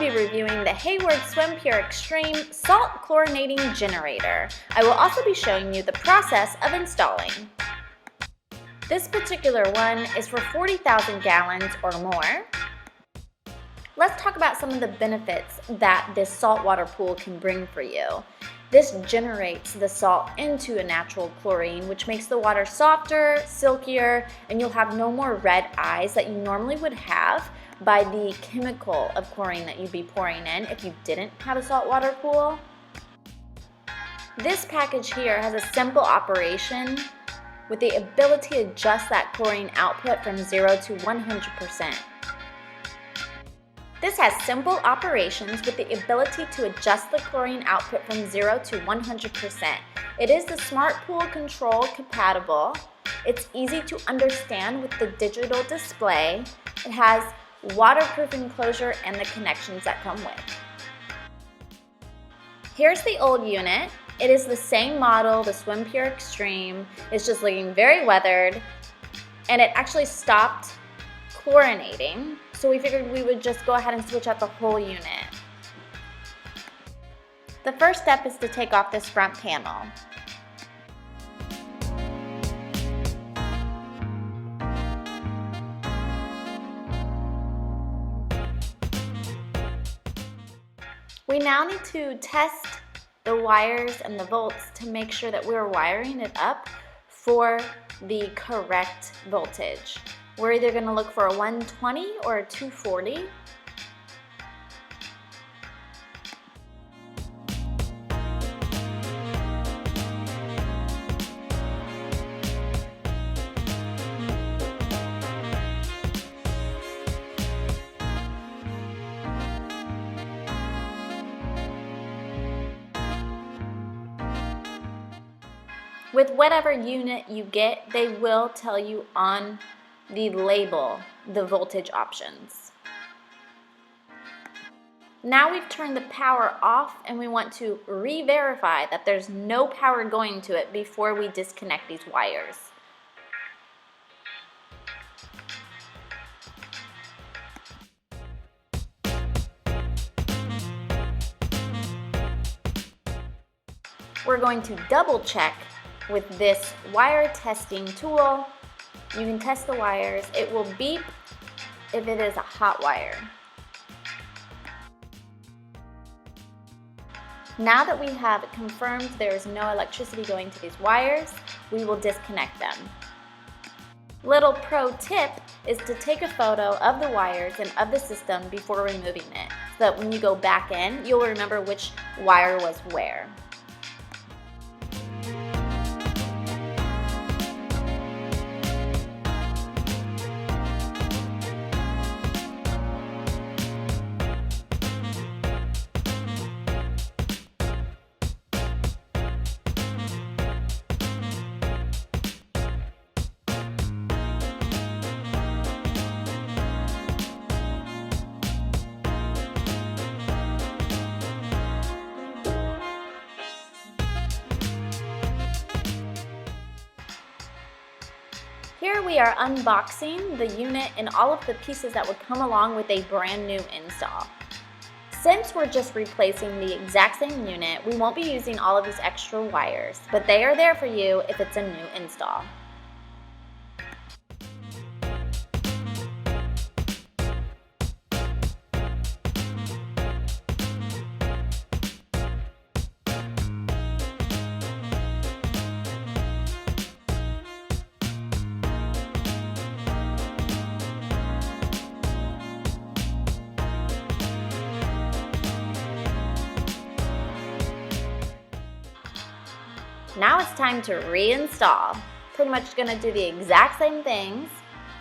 be reviewing the Hayward SwimPure XTREME Salt Chlorinating Generator. I will also be showing you the process of installing. This particular one is for 40,000 gallons or more. Let's talk about some of the benefits that this saltwater pool can bring for you. This generates the salt into a natural chlorine, which makes the water softer, silkier, and you'll have no more red eyes that you normally would have by the chemical of chlorine that you'd be pouring in if you didn't have a saltwater pool. This package here has a simple operation with the ability to adjust that chlorine output from 0 to 100%. This has simple operations with the ability to adjust the chlorine output from 0 to 100%. It is the Smart Pool Control compatible. It's easy to understand with the digital display. It has waterproof enclosure and the connections that come with. Here's the old unit. It is the same model, the SwimPure XTREME. It's just looking very weathered, and it actually stopped chlorinating, so we figured we would just go ahead and switch out the whole unit. The first step is to take off this front panel. We now need to test the wires and the volts to make sure that we're wiring it up for the correct voltage. We're either going to look for a 120 or a 240. With whatever unit you get, they will tell you on the label the voltage options. Now we've turned the power off, and we want to re-verify that there's no power going to it before we disconnect these wires. We're going to double check with this wire testing tool. You can test the wires. It will beep if it is a hot wire. Now that we have confirmed there is no electricity going to these wires, we will disconnect them. Little pro tip is to take a photo of the wires and of the system before removing it, so that when you go back in, you'll remember which wire was where. Here we are unboxing the unit and all of the pieces that would come along with a brand new install. Since we're just replacing the exact same unit, we won't be using all of these extra wires, but they are there for you if it's a new install. Now it's time to reinstall. Pretty much gonna do the exact same things,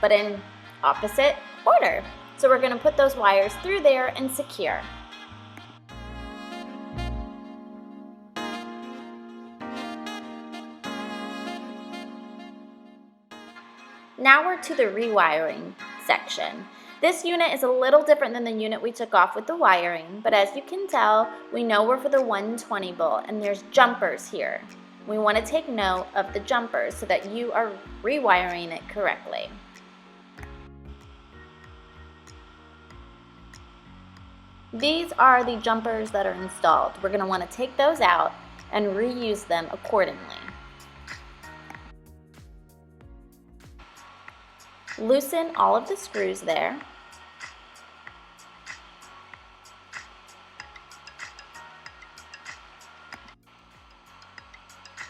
but in opposite order. So we're gonna put those wires through there and secure. Now we're to the rewiring section. This unit is a little different than the unit we took off with the wiring, but as you can tell, we know we're for the 120 volt, and there's jumpers here. We want to take note of the jumpers so that you are rewiring it correctly. These are the jumpers that are installed. We're going to want to take those out and reuse them accordingly. Loosen all of the screws there.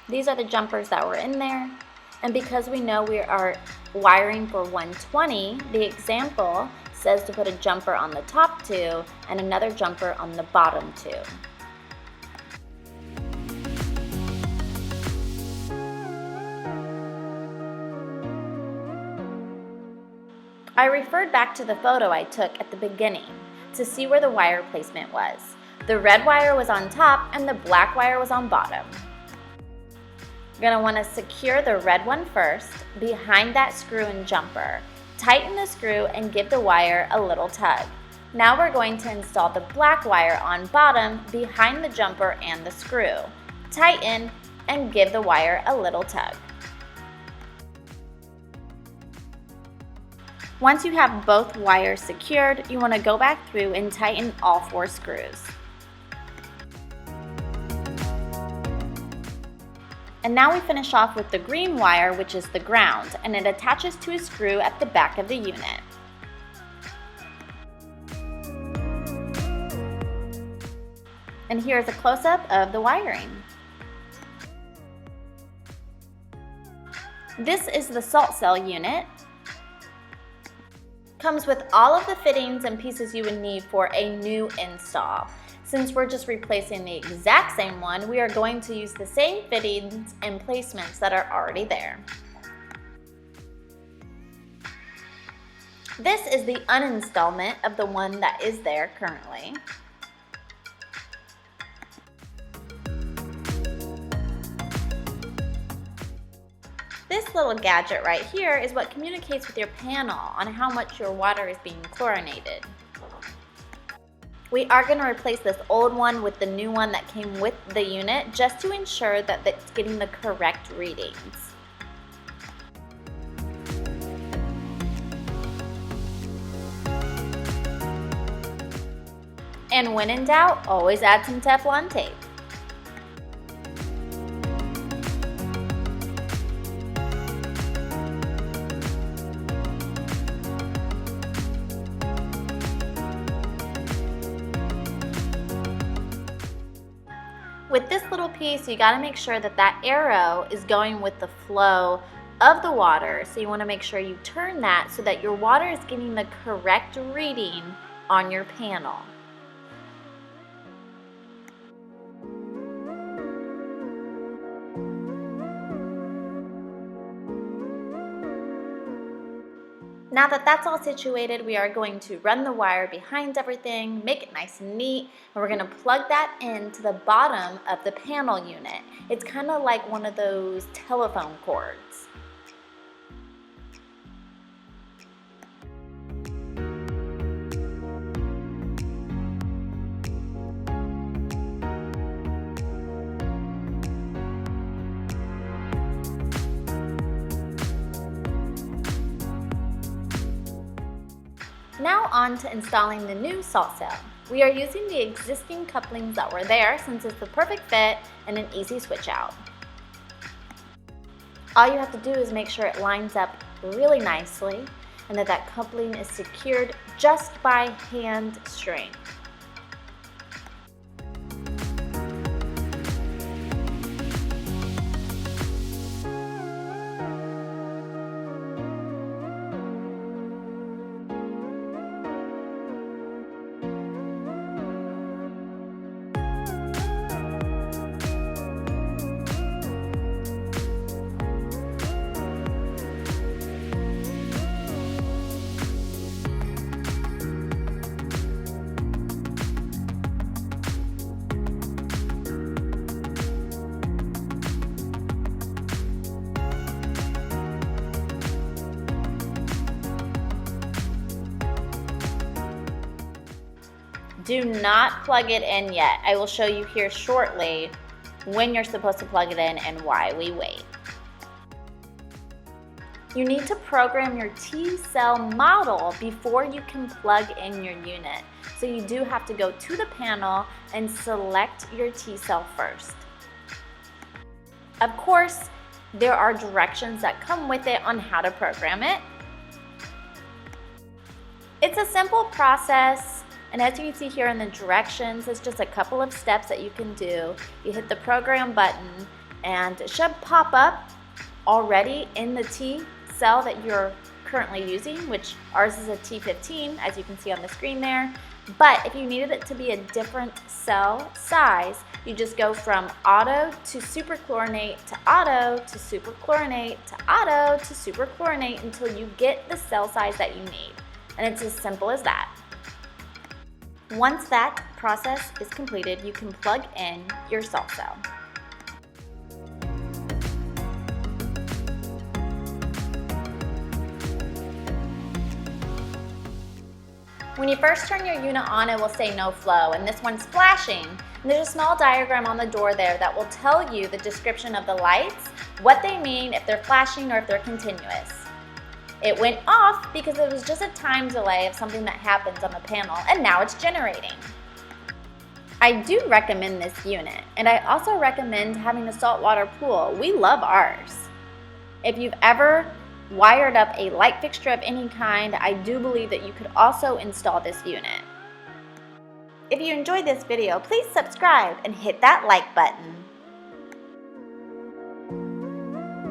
These are the jumpers that were in there, and because we know we are wiring for 120, the example says to put a jumper on the top two and another jumper on the bottom two. I referred back to the photo I took at the beginning to see where the wire placement was. The red wire was on top and the black wire was on bottom. You're going to want to secure the red one first behind that screw and jumper. Tighten the screw and give the wire a little tug. Now we're going to install the black wire on bottom behind the jumper and the screw. Tighten and give the wire a little tug. Once you have both wires secured, you want to go back through and tighten all 4 screws. And now we finish off with the green wire, which is the ground, and it attaches to a screw at the back of the unit. And here's a close-up of the wiring. This is the salt cell unit. Comes with all of the fittings and pieces you would need for a new install. Since we're just replacing the exact same one, we are going to use the same fittings and placements that are already there. This is the uninstallment of the one that is there currently. This little gadget right here is what communicates with your panel on how much your water is being chlorinated. We are going to replace this old one with the new one that came with the unit just to ensure that it's getting the correct readings. And when in doubt, always add some Teflon tape. With this little piece, you got to make sure that that arrow is going with the flow of the water. So you want to make sure you turn that so that your water is getting the correct reading on your panel. Now that that's all situated, we are going to run the wire behind everything, make it nice and neat, and we're going to plug that into the bottom of the panel unit. It's kind of like one of those telephone cords. Now on to installing the new salt cell. We are using the existing couplings that were there since it's the perfect fit and an easy switch out. All you have to do is make sure it lines up really nicely and that coupling is secured just by hand strength. Do not plug it in yet. I will show you here shortly when you're supposed to plug it in and why we wait. You need to program your T-cell model before you can plug in your unit. So you do have to go to the panel and select your T-cell first. Of course, there are directions that come with it on how to program it. It's a simple process, and as you can see here in the directions, it's just a couple of steps that you can do. You hit the program button and it should pop up already in the T-cell that you're currently using, which ours is a T15, as you can see on the screen there. But if you needed it to be a different cell size, you just go from auto to superchlorinate to auto to superchlorinate to auto to superchlorinate until you get the cell size that you need. And it's as simple as that. Once that process is completed, you can plug in your salt cell. When you first turn your unit on, it will say no flow, and this one's flashing. And there's a small diagram on the door there that will tell you the description of the lights, what they mean, if they're flashing or if they're continuous. It went off because it was just a time delay of something that happens on the panel, and now it's generating. I do recommend this unit, and I also recommend having a saltwater pool. We love ours. If you've ever wired up a light fixture of any kind, I do believe that you could also install this unit. If you enjoyed this video, please subscribe and hit that like button.